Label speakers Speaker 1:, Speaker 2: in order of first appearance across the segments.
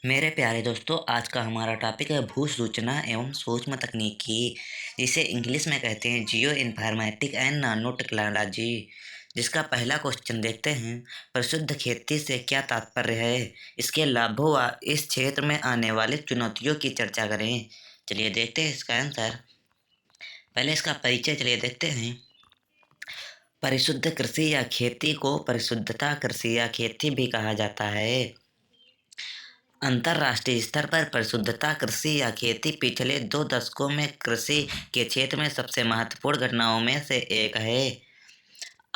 Speaker 1: मेरे प्यारे दोस्तों, आज का हमारा टॉपिक है भू सूचना एवं सूक्ष्म तकनीकी, जिसे इंग्लिश में कहते हैं जियो इन्फॉर्मेटिक एंड नानो टेक्नोलॉजी। जिसका पहला क्वेश्चन देखते हैं, परिशुद्ध खेती से क्या तात्पर्य है, इसके लाभों व इस क्षेत्र में आने वाली चुनौतियों की चर्चा करें। चलिए देखते हैं इसका आंसर। पहले इसका परिचय चलिए देखते हैं। परिशुद्ध कृषि या खेती को परिशुद्धता कृषि या खेती भी कहा जाता है। अंतर्राष्ट्रीय स्तर पर परिशुद्धता कृषि या खेती पिछले 2 दशकों में कृषि के क्षेत्र में सबसे महत्वपूर्ण घटनाओं में से एक है।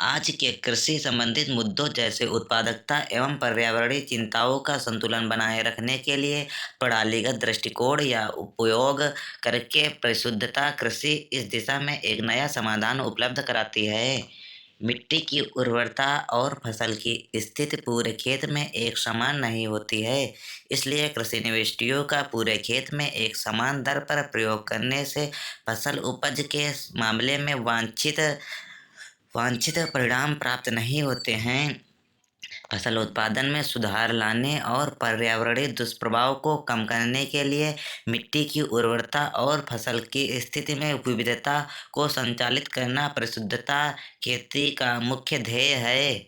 Speaker 1: आज के कृषि संबंधित मुद्दों जैसे उत्पादकता एवं पर्यावरणीय चिंताओं का संतुलन बनाए रखने के लिए प्रणालीगत दृष्टिकोण या उपयोग करके परिशुद्धता कृषि इस दिशा में एक नया समाधान उपलब्ध कराती है। मिट्टी की उर्वरता और फसल की स्थिति पूरे खेत में एक समान नहीं होती है, इसलिए कृषि निविष्टियों का पूरे खेत में एक समान दर पर प्रयोग करने से फसल उपज के मामले में वांछित परिणाम प्राप्त नहीं होते हैं। फसल उत्पादन में सुधार लाने और पर्यावरणीय दुष्प्रभाव को कम करने के लिए मिट्टी की उर्वरता और फसल की स्थिति में विविधता को संचालित करना परिशुद्धता खेती का मुख्य ध्येय है।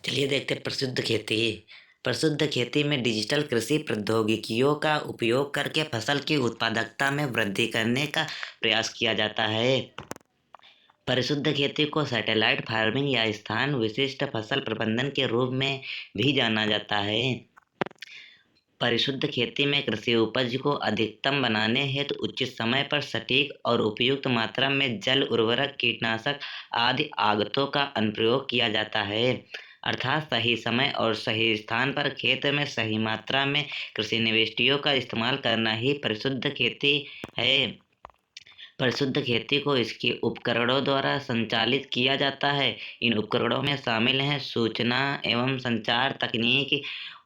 Speaker 1: चलिए देखते हैं प्रसिद्ध खेती। प्रसिद्ध खेती में डिजिटल कृषि प्रौद्योगिकियों का उपयोग करके फसल की उत्पादकता में वृद्धि करने का प्रयास किया जाता है। परिशुद्ध खेती को सैटेलाइट फार्मिंग या स्थान विशिष्ट फसल प्रबंधन के रूप में भी जाना जाता है। परिशुद्ध खेती में कृषि उपज को अधिकतम बनाने हेतु उचित समय पर सटीक और उपयुक्त मात्रा में जल, उर्वरक, कीटनाशक आदि आगतों का अनुप्रयोग किया जाता है। अर्थात सही समय और सही स्थान पर खेत में सही मात्रा में कृषि निविष्टियों का इस्तेमाल करना ही परिशुद्ध खेती है। परिशुद्ध खेती को इसके उपकरणों द्वारा संचालित किया जाता है। इन उपकरणों में शामिल हैं सूचना एवं संचार तकनीक,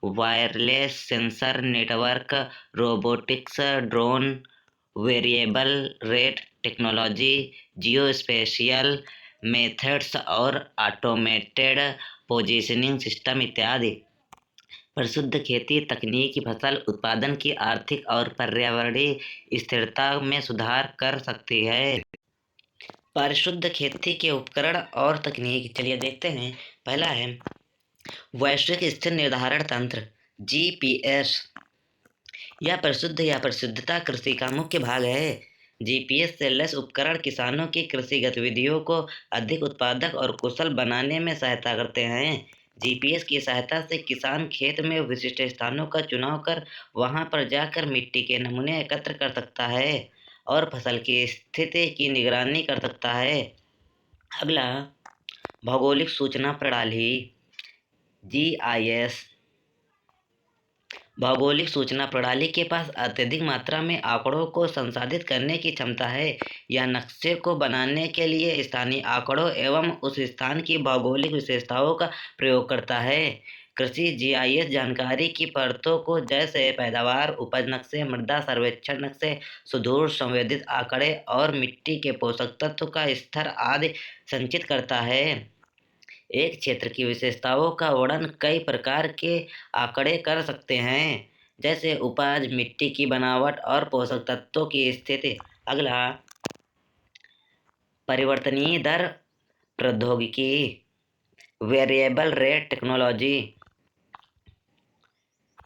Speaker 1: wireless sensor network, robotics, drone, variable rate technology, geospatial methods और ऑटोमेटेड पोजीशनिंग सिस्टम इत्यादि। परिशुद्ध खेती तकनीकी फसल उत्पादन की आर्थिक और पर्यावरणीय स्थिरता में सुधार कर सकती है। परिशुद्ध खेती के उपकरण और तकनीक चलिए देखते हैं। पहला है वैश्विक स्थिर निर्धारण तंत्र जीपीएस। यह परिशुद्ध या परिशुद्धता कृषि का मुख्य भाग है। जीपीएस से लैस उपकरण किसानों की कृषि गतिविधियों को अधिक उत्पादक और कुशल बनाने में सहायता करते हैं। जीपीएस की सहायता से किसान खेत में विशिष्ट स्थानों का चुनाव कर वहां पर जाकर मिट्टी के नमूने एकत्र कर सकता है और फसल की स्थिति की निगरानी कर सकता है। अगला भौगोलिक सूचना प्रणाली जीआईएस। भौगोलिक सूचना प्रणाली के पास अत्यधिक मात्रा में आंकड़ों को संसाधित करने की क्षमता है। यह नक्शे को बनाने के लिए स्थानीय आंकड़ों एवं उस स्थान की भौगोलिक विशेषताओं का प्रयोग करता है। कृषि जीआईएस जानकारी की परतों को जैसे पैदावार, उपज नक्शे, मृदा सर्वेक्षण नक्शे, सुदूर संवेदित आंकड़े और मिट्टी के पोषक तत्व का स्तर आदि संचित करता है। एक क्षेत्र की विशेषताओं का वर्णन कई प्रकार के आंकड़े कर सकते हैं, जैसे उपज, मिट्टी की बनावट और पोषक तत्वों की स्थिति। अगला परिवर्तनीय दर प्रौद्योगिकी वेरिएबल रेट टेक्नोलॉजी।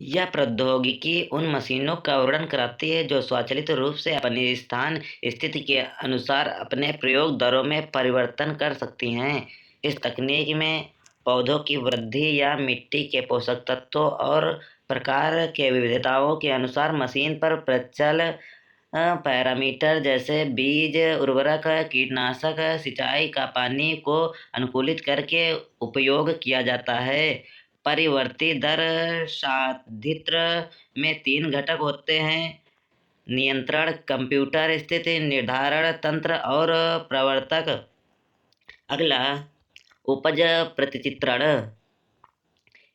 Speaker 1: यह प्रौद्योगिकी उन मशीनों का वर्णन कराती है जो स्वचालित रूप से अपनी स्थान स्थिति के अनुसार अपने प्रयोग दरों में परिवर्तन कर सकती हैं। इस तकनीक में पौधों की वृद्धि या मिट्टी के पोषक तत्वों और प्रकार के विविधताओं के अनुसार मशीन पर प्रचल पैरामीटर जैसे बीज, उर्वरक, कीटनाशक, सिंचाई का पानी को अनुकूलित करके उपयोग किया जाता है। परिवर्ती दर साधित्र में 3 घटक होते हैं: नियंत्रण, कंप्यूटर स्थिति निर्धारण तंत्र और प्रवर्तक। अगला उपज प्रतिचित्रण।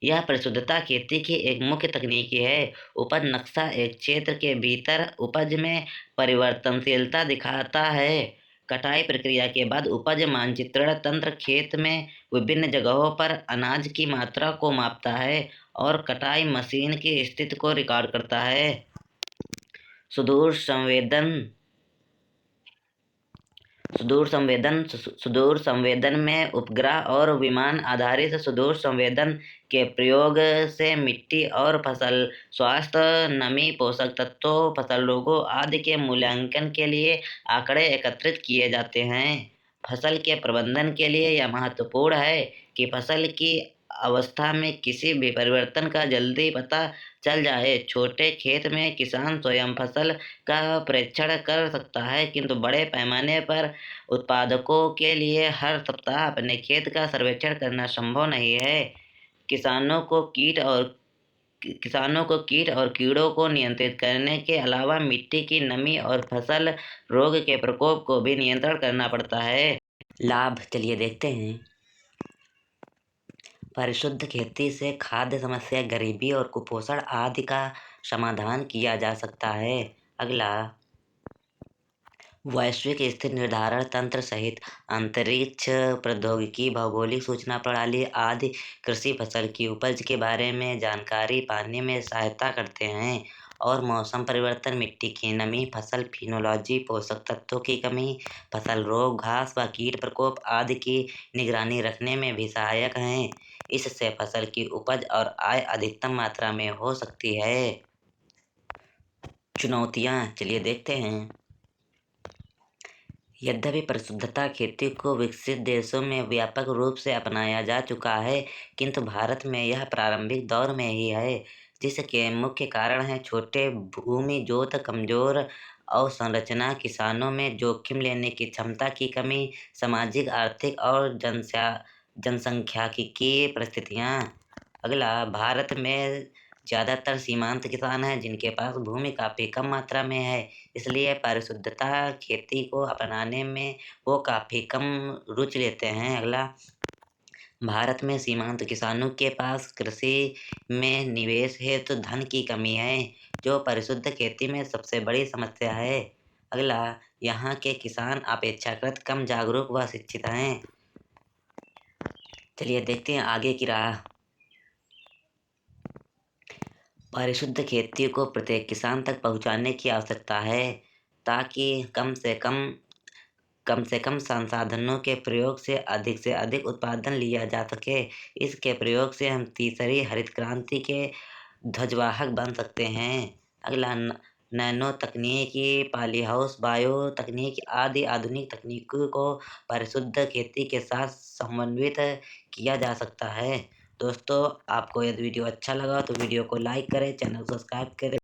Speaker 1: यह परिशुद्धता खेती की एक मुख्य तकनीक है। उपज नक्शा एक क्षेत्र के भीतर उपज में परिवर्तनशीलता दिखाता है। कटाई प्रक्रिया के बाद उपज मानचित्रण तंत्र खेत में विभिन्न जगहों पर अनाज की मात्रा को मापता है और कटाई मशीन की स्थिति को रिकॉर्ड करता है। सुदूर संवेदन सुदूर संवेदन में उपग्रह और विमान आधारित सुदूर संवेदन के प्रयोग से मिट्टी और फसल स्वास्थ्य, नमी, पोषक तत्वों, फसल रोगों आदि के मूल्यांकन के लिए आंकड़े एकत्रित किए जाते हैं। फसल के प्रबंधन के लिए यह महत्वपूर्ण है कि फसल की अवस्था में किसी भी परिवर्तन का जल्दी पता चल जाए। छोटे खेत में किसान स्वयं फसल का परीक्षण कर सकता है, किंतु बड़े पैमाने पर उत्पादकों के लिए हर सप्ताह अपने खेत का सर्वेक्षण करना संभव नहीं है। किसानों को कीट और कीड़ों को नियंत्रित करने के अलावा मिट्टी की नमी और फसल रोग के प्रकोप को भी नियंत्रण करना पड़ता है। लाभ चलिए देखते हैं। परिशुद्ध खेती से खाद्य समस्या, गरीबी और कुपोषण आदि का समाधान किया जा सकता है। अगला, वैश्विक स्थिति निर्धारण तंत्र सहित अंतरिक्ष प्रौद्योगिकी, भौगोलिक सूचना प्रणाली आदि कृषि फसल की उपज के बारे में जानकारी पाने में सहायता करते हैं और मौसम परिवर्तन, मिट्टी की नमी, फसल फिनोलॉजी, पोषक तत्वों की कमी, फसल रोग, घास व कीट प्रकोप आदि की निगरानी रखने में भी सहायक हैं। इससे फसल की उपज और आय अधिकतम मात्रा में हो सकती है। चुनौतियाँ चलिए देखते हैं। यद्यपि परिशुद्धता खेती को विकसित देशों में व्यापक रूप से अपनाया जा चुका है, किंतु भारत में यह प्रारंभिक दौर में ही है, जिसके मुख्य कारण हैं छोटे भूमि जोत, कमजोर अवसंरचना, किसानों में जोखिम लेने की क्षमता की कमी, सामाजिक, आर्थिक और जनसंख्याकी परिस्थितियाँ। अगला, भारत में ज़्यादातर सीमांत किसान हैं जिनके पास भूमि काफ़ी कम मात्रा में है, इसलिए परिशुद्धता खेती को अपनाने में वो काफ़ी कम रुचि लेते हैं। अगला, भारत में सीमांत किसानों के पास कृषि में निवेश हेतु धन की कमी है, जो परिशुद्ध खेती में सबसे बड़ी समस्या है। अगला, यहाँ के किसान अपेक्षाकृत कम जागरूक व शिक्षित हैं। चलिए देखते हैं आगे की राह। परिशुद्ध खेती को प्रत्येक किसान तक पहुंचाने की आवश्यकता है, ताकि कम से कम संसाधनों के प्रयोग से अधिक उत्पादन लिया जा सके। इसके प्रयोग से हम तीसरी हरित क्रांति के ध्वजवाहक बन सकते हैं। अगला, नैनो तकनीकी, पॉलीहाउस, बायो तकनीक आदि आधुनिक तकनीकों को परिशुद्ध खेती के साथ समन्वित किया जा सकता है। दोस्तों, आपको यदि वीडियो अच्छा लगा तो वीडियो को लाइक करें, चैनल को सब्सक्राइब करें।